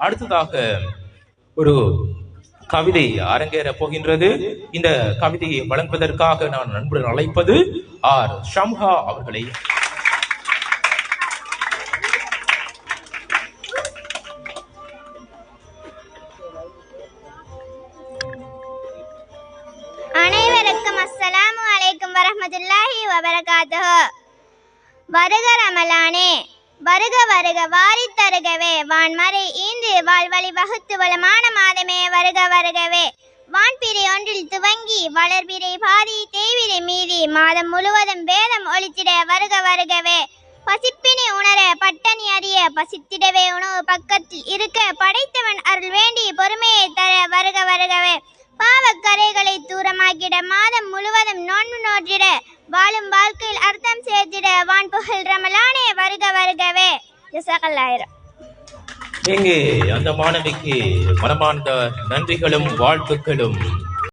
அடுத்ததாக ஒரு கவிதை அரங்கேற போகின்றது. இந்த கவிதையை வழங்குவதற்காக நான் நண்புடன் அழைப்பது ஆர் ஷம்ஹா அவர்களை. அனைவருக்கும் அஸ்ஸலாமு அலைக்கும் வரஹ்மத்துல்லாஹி வபரகாத்துஹு. வருக ரமலானே, வருக வருக வாரி தருகவே, வான்மறை ஈந்து வாழ்வழி வகுத்து வளமான மாதமே வருக வருகவே. வான்பிறை ஒன்றில் துவங்கி வளர்பிறை பாதி தேய்விரை மீதி மாதம் முழுவதும் வேதம் ஒளித்திட வருக வருகவே. பசிப்பினி உணர பட்டணி அறிய பசித்திடவே உணவு பக்கத்தில் இருக்க படைத்தவன் அருள் வேண்டி பொறுமையை தர வருக வருகவே. பாவக்கரைகளை தூரமாக்கிட மாதம் முழுவதும் நோன்பு நோற்றிட வாழும் வாழ்க்கையில் அர்த்தம் சேர்த்திட வான் புகழ் ரமலானே வருக வருகவே. ஜஸாக்கல்லாஹ். இங்கே அந்த மாணவிக்கு மனமார்ந்த நன்றிகளும் வாழ்த்துக்களும்.